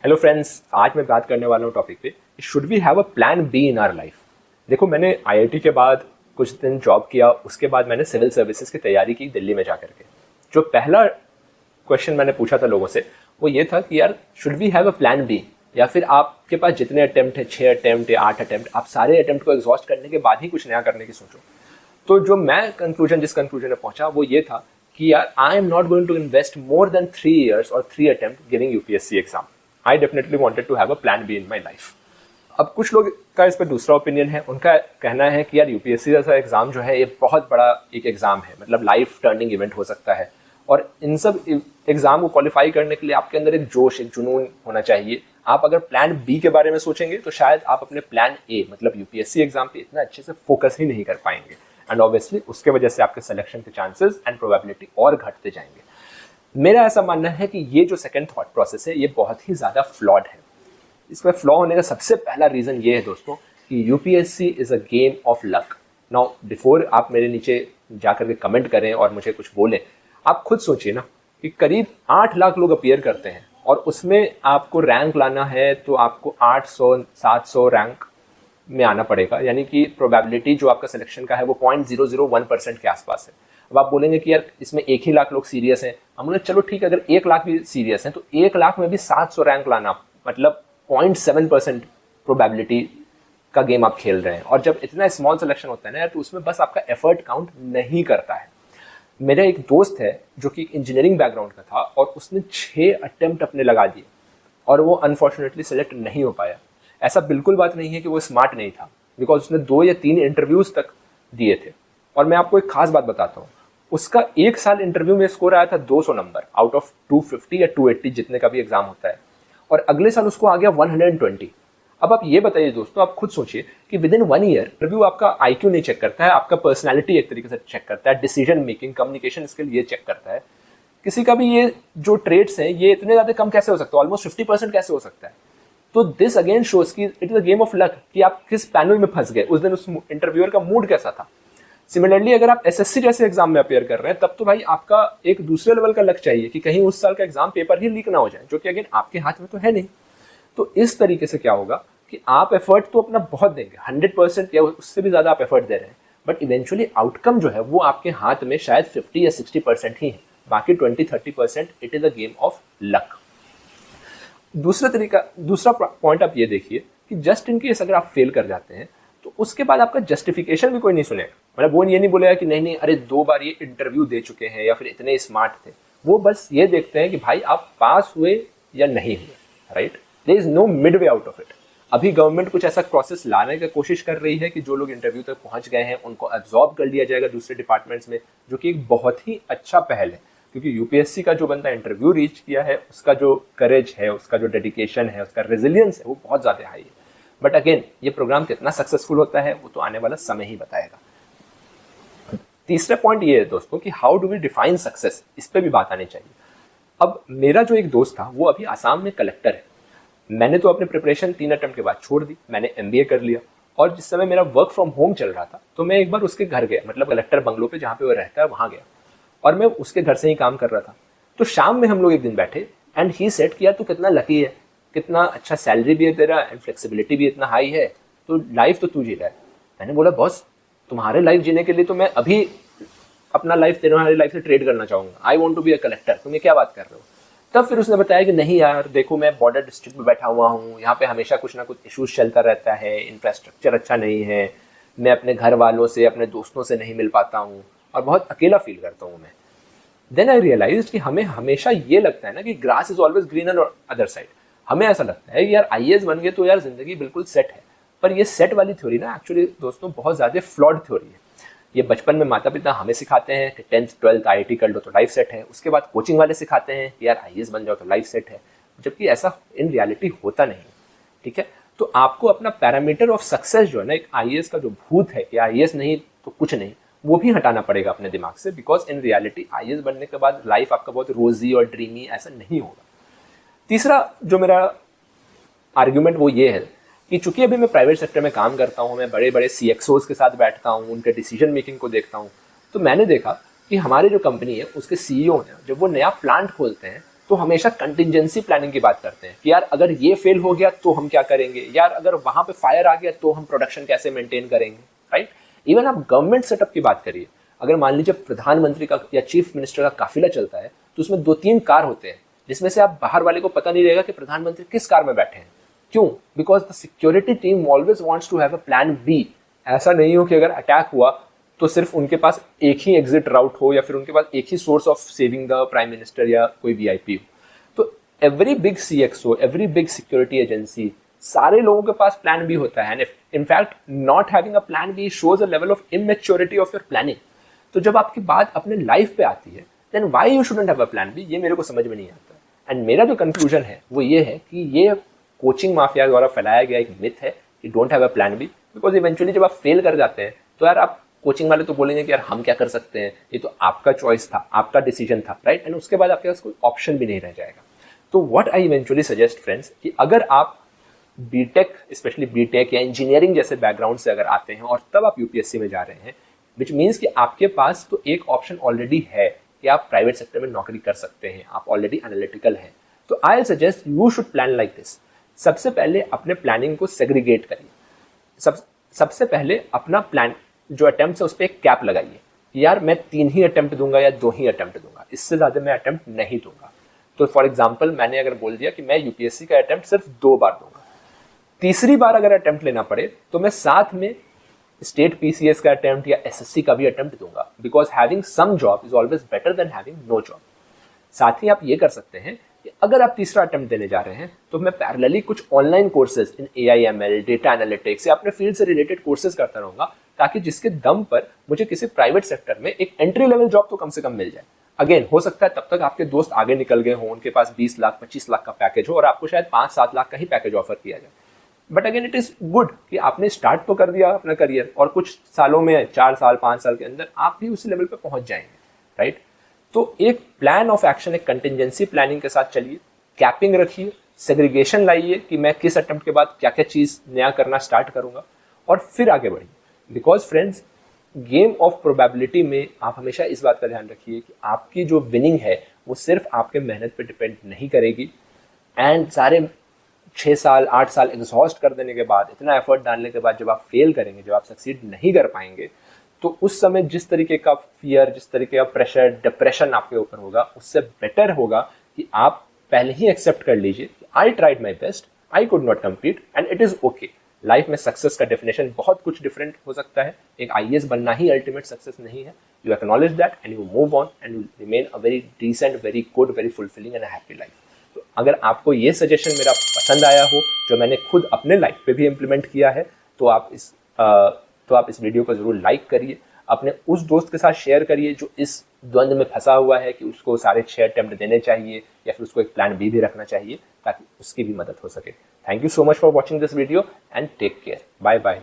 Hello friends, आज मैं बात करने वाला हूँ टॉपिक पे should we have a plan B in our life. देखो, मैंने आईआईटी के बाद कुछ दिन जॉब किया, उसके बाद मैंने सिविल सर्विसेज की तैयारी की दिल्ली में जाकर के। जो पहला क्वेश्चन मैंने पूछा था लोगों से वो ये था कि यार should we have a plan B, या फिर आपके पास जितने अटेम्प्ट है 6 अटेम्प्ट या 8 अटेम्प्ट, आप सारे अटेम्प्ट को एग्जॉस्ट करने के बाद ही कुछ नया करने की सोचो। तो जो मैं जिस कंक्लूजन में पहुंचा वो ये था कि यार I am not going to invest more than 3 years और 3 attempt giving UPSC exam. I definitely wanted to have a plan B in my life. अब कुछ लोग का इस पर दूसरा ओपिनियन है। उनका कहना है कि यार यूपीएससी जैसा एग्जाम जो है ये बहुत बड़ा एक एग्जाम है, मतलब लाइफ टर्निंग इवेंट हो सकता है, और इन सब एग्जाम को क्वालिफाई करने के लिए आपके अंदर एक जोश, एक जुनून होना चाहिए। आप अगर प्लान बी के बारे में सोचेंगे तो शायद आप अपने प्लान ए मतलब यूपीएससी एग्जाम पे इतना अच्छे से फोकस ही नहीं कर पाएंगे, एंड ऑब्वियसली उसके वजह से आपके सिलेक्शन के चांसेस एंड प्रोबेबिलिटी और घटते जाएंगे। मेरा ऐसा मानना है कि ये जो सेकंड थॉट प्रोसेस है ये बहुत ही ज़्यादा फ्लॉड है। इसमें फ्लॉ होने का सबसे पहला रीज़न ये है दोस्तों कि UPSC is a game of luck. Now before आप मेरे नीचे जाकर के कमेंट करें और मुझे कुछ बोलें, आप खुद सोचिए ना कि करीब 8 लाख लोग अपीयर करते हैं और उसमें आपको रैंक लाना है तो आपको 800-700 रैंक में आना पड़ेगा, यानी कि प्रोबेबिलिटी जो आपका सिलेक्शन का है वो 0.001% के आसपास है। अब आप बोलेंगे कि यार इसमें 1 ही लाख लोग सीरियस हैं। हम बोले चलो ठीक है, अगर 1 लाख भी सीरियस हैं तो 1 लाख में भी 700 रैंक लाना मतलब 0.7% प्रोबेबिलिटी का गेम आप खेल रहे हैं। और जब इतना स्मॉल सिलेक्शन होता है ना यार, तो उसमें बस आपका एफर्ट काउंट नहीं करता है। मेरा एक दोस्त है जो कि इंजीनियरिंग बैकग्राउंड का था और उसने 6 अटेम्प्ट अपने लगा दिए और वो अनफॉर्चुनेटली सेलेक्ट नहीं हो पाया। ऐसा बिल्कुल बात नहीं है कि वो स्मार्ट नहीं था, बिकॉज उसने 2 या 3 इंटरव्यूज तक दिए थे। और मैं आपको एक खास बात बताता हूँ, उसका 1 साल इंटरव्यू में स्कोर आया था 200 नंबर आउट ऑफ 250 या 280 जितने का भी एग्जाम होता है, और अगले साल उसको आ गया 120। अब आप ये बताइए दोस्तों, आप खुद सोचिए कि विद इन 1 year इंटरव्यू आपका आईक्यू नहीं चेक करता है, आपका पर्सनैलिटी एक तरीके से चेक करता है, डिसीजन मेकिंग, कम्युनिकेशन स्किल ये चेक करता है। किसी का भी ये जो ट्रेड्स हैं ये इतने ज्यादा कम कैसे हो सकता है, ऑलमोस्ट 50% कैसे हो सकता है। तो दिस अगेन शोज कि it is a game of luck कि आप किस पैनल में फंस गए, उस दिन उस इंटरव्यूअर का मूड कैसा था। सिमिलरली अगर आप एसएससी जैसे एग्जाम में अपेयर कर रहे हैं तब तो भाई आपका एक दूसरे लेवल का लक चाहिए कि कहीं उस साल का एग्जाम पेपर ही लीक ना हो जाए, जो कि अगेन आपके हाथ में तो है नहीं। तो इस तरीके से क्या होगा कि आप एफर्ट तो अपना बहुत देंगे, 100% या उससे भी ज्यादा आप एफर्ट दे रहे हैं, बट इवेंचुअली आउटकम जो है वो आपके हाथ में शायद 50 या 60% ही है, बाकी 20-30% it is a game of luck. दूसरा पॉइंट आप ये देखिए कि जस्ट इन केस अगर आप फेल कर जाते हैं तो उसके बाद आपका जस्टिफिकेशन भी कोई नहीं सुनेगा। मतलब वो ये नहीं बोलेगा कि नहीं नहीं अरे 2 बार ये इंटरव्यू दे चुके हैं या फिर इतने स्मार्ट थे। वो बस ये देखते हैं कि भाई आप पास हुए या नहीं हुए, right. There is no mid way out of it. अभी गवर्नमेंट कुछ ऐसा प्रोसेस लाने की कोशिश कर रही है कि जो लोग इंटरव्यू तक पहुंच गए हैं उनको एब्जॉर्ब कर लिया जाएगा दूसरे डिपार्टमेंट्स में, जो कि एक बहुत ही अच्छा पहल है, क्योंकि यूपीएससी का जो बंदा इंटरव्यू रीच किया है उसका जो करेज है, उसका जो डेडिकेशन है, उसका रेजिलियंस है वो बहुत ज़्यादा हाई है। बट अगेन ये प्रोग्राम कितना सक्सेसफुल होता है वो तो आने वाला समय ही बताएगा। तीसरा पॉइंट ये है दोस्तों कि how do we define success, इस पर भी बात आनी चाहिए। अब मेरा जो एक दोस्त था वो अभी आसाम में कलेक्टर है। मैंने तो अपने प्रिपरेशन 3 अटेम्प्ट के बाद छोड़ दी, मैंने एमबीए कर लिया, और जिस समय मेरा वर्क फ्रॉम होम चल रहा था तो मैं एक बार उसके घर गया, मतलब कलेक्टर बंगलो पे जहाँ पे वो रहता है वहाँ गया, और मैं उसके घर से ही काम कर रहा था। तो शाम में हम लोग एक दिन बैठे एंड ही सेड कि यार तू कितना लकी है, कितना अच्छा सैलरी भी है तेरा एंड फ्लेक्सिबिलिटी भी इतना हाई है, तो लाइफ तो तू जी रहा है। मैंने बोला बॉस, तुम्हारे लाइफ जीने के लिए तो मैं अभी अपना लाइफ तुम्हारी लाइफ से ट्रेड करना चाहूँगा, I want to be a collector, तुम ये क्या बात कर रहे हो। तब फिर उसने बताया कि नहीं यार देखो, मैं बॉर्डर डिस्ट्रिक्ट में बैठा हुआ हूँ, यहाँ पे हमेशा कुछ ना कुछ इशूज चलता रहता है, इंफ्रास्ट्रक्चर अच्छा नहीं है, मैं अपने घर वालों से, अपने दोस्तों से नहीं मिल पाता हूँ और बहुत अकेला फील करता हूँ मैं। देन आई रियलाइज कि हमें हमेशा ये लगता है ना कि grass is always green on other side. हमें ऐसा लगता है कि यार आईएएस बन गए तो यार जिंदगी बिल्कुल सेट है, पर ये सेट वाली थ्योरी ना एक्चुअली दोस्तों बहुत ज़्यादा फ्लॉड थ्योरी है। ये बचपन में माता पिता हमें सिखाते हैं कि 10th 12th आईआईटी कर लो तो लाइफ सेट है, उसके बाद कोचिंग वाले सिखाते हैं कि यार आईएएस बन जाओ तो लाइफ सेट है, जबकि ऐसा इन रियलिटी होता नहीं। ठीक है, तो आपको अपना पैरामीटर ऑफ सक्सेस जो है ना, एक आईएएस का जो भूत है कि आईएएस नहीं तो कुछ नहीं, वो भी हटाना पड़ेगा अपने दिमाग से, बिकॉज इन रियलिटी आईएएस बनने के बाद लाइफ आपका बहुत रोजी और ड्रीमी ऐसा नहीं होगा। तीसरा जो मेरा आर्ग्यूमेंट वो ये है कि चूंकि अभी मैं प्राइवेट सेक्टर में काम करता हूँ, मैं बड़े बड़े सीएक्सओज के साथ बैठता हूँ, उनके डिसीजन मेकिंग को देखता हूँ, तो मैंने देखा कि हमारी जो कंपनी है उसके सीईओ हैं जब वो नया प्लांट खोलते हैं तो हमेशा कंटिजेंसी प्लानिंग की बात करते हैं कि यार अगर ये फेल हो गया तो हम क्या करेंगे, यार अगर वहां पे फायर आ गया तो हम प्रोडक्शन कैसे मेंटेन करेंगे, राइट। इवन आप गवर्नमेंट सेटअप की बात करिए, अगर मान लीजिए प्रधानमंत्री का या चीफ मिनिस्टर का काफिला चलता है तो उसमें 2-3 कार होते हैं, जिसमें से आप बाहर वाले को पता नहीं रहेगा कि प्रधानमंत्री किस कार में बैठे हैं। क्यों? Because the security team always wants to have a plan B. ऐसा नहीं हो कि अगर अटैक हुआ तो सिर्फ उनके पास एक ही एग्जिट राउट हो या फिर उनके पास एक ही source of saving the prime minister या कोई वीआईपी हो। तो every big CXO, every big security agency, सारे लोगों के पास प्लान बी होता है। And in fact not having a plan B shows a level of immaturity of your planning. तो जब आपकी बात अपने लाइफ पे आती है then why you shouldn't have a plan B, ये मेरे को समझ में नहीं आता। एंड मेरा जो कंक्लूजन है वो ये है कि ये कोचिंग माफिया द्वारा फैलाया गया एक मिथ है कि don't have a plan B, because eventually जब आप फेल कर जाते हैं तो यार आप कोचिंग वाले तो बोलेंगे कि यार हम क्या कर सकते हैं, ये तो आपका चॉइस था, आपका डिसीजन था, राइट। एंड उसके बाद आपके पास कोई ऑप्शन भी नहीं रह जाएगा। तो what I eventually suggest friends, कि अगर आप बीटेक, स्पेशली बीटेक या इंजीनियरिंग जैसे बैकग्राउंड से अगर आते हैं और तब आप यूपीएससी में जा रहे हैं, विच मीन्स कि आपके पास तो एक ऑप्शन ऑलरेडी है कि आप प्राइवेट सेक्टर में नौकरी कर सकते हैं, आप ऑलरेडी एनालिटिकल हैं, तो I suggest you should plan like this. सबसे पहले अपने प्लानिंग को सेग्रीगेट करिए। सबसे पहले अपना प्लान जो अटेम्प्ट है उस पर एक कैप लगाइए, यार मैं 3 ही अटेम्प्ट दूंगा या 2 ही अटेम्प्ट दूंगा, इससे ज्यादा मैं अटेम्प्ट नहीं दूंगा। तो फॉर एग्जाम्पल मैंने अगर बोल दिया कि मैं यूपीएससी का अटेम्प्ट सिर्फ 2 बार दूंगा, तीसरी बार अगर अटेम्प्ट लेना पड़े तो मैं साथ में स्टेट पीसीएस का अटेम्प्ट या एसएससी का भी अटेम्प्ट दूंगा, because having some job is always better than having no job. साथ ही आप ये कर सकते हैं कि अगर आप तीसरा अटेम्प्ट देने जा रहे हैं तो मैं पैरेलली कुछ online courses in AIML, data analytics या अपने फील्ड से रिलेटेड कोर्सेज करता रहूंगा, ताकि जिसके दम पर मुझे किसी प्राइवेट सेक्टर में एक एंट्री लेवल जॉब तो कम से कम मिल जाए। अगेन हो सकता है तब तक आपके दोस्त आगे निकल गए हों, उनके पास 20 लाख 25 लाख का पैकेज हो और आपको शायद 5-7 लाख का ही पैकेज ऑफर किया जाए। But again it is good कि आपने स्टार्ट तो कर दिया अपना करियर और कुछ सालों में 4 साल 5 साल के अंदर आप भी उसी लेवल पे पहुंच जाएंगे, राइट। तो एक प्लान ऑफ एक्शन, एक कंटिजेंसी प्लानिंग के साथ चलिए, कैपिंग रखिए, सेग्रीगेशन लाइए कि मैं किस अटेम्प्ट के बाद क्या क्या चीज नया करना स्टार्ट करूंगा और फिर आगे बढ़िए। Because friends, game of probability में आप हमेशा इस बात का ध्यान रखिए कि आपकी जो विनिंग है वो सिर्फ आपके मेहनत पे डिपेंड नहीं करेगी। एंड सारे 6 साल 8 साल एग्जॉस्ट कर देने के बाद, इतना एफर्ट डालने के बाद जब आप फेल करेंगे, जब आप सक्सीड नहीं कर पाएंगे, तो उस समय जिस तरीके का फियर, जिस तरीके का प्रेशर, डिप्रेशन आपके ऊपर होगा, उससे बेटर होगा कि आप पहले ही एक्सेप्ट कर लीजिए कि I tried my best, I could not compete and it is okay. Life में सक्सेस का डेफिनेशन बहुत कुछ डिफरेंट हो सकता है, एक आईएएस बनना ही अल्टीमेट सक्सेस नहीं है। You acknowledge that and you move on and you remain a very decent, very good, very fulfilling and happy life. तो अगर आपको ये सजेशन मेरा पसंद आया हो, जो मैंने खुद अपने लाइफ पे भी इम्प्लीमेंट किया है, तो आप इस वीडियो को जरूर लाइक करिए, अपने उस दोस्त के साथ शेयर करिए जो इस द्वंद्व में फंसा हुआ है कि उसको सारे 6 अटेम्प्ट देने चाहिए या फिर उसको एक प्लान बी भी रखना चाहिए, ताकि उसकी भी मदद हो सके। Thank you so much for watching this video and take care. Bye bye.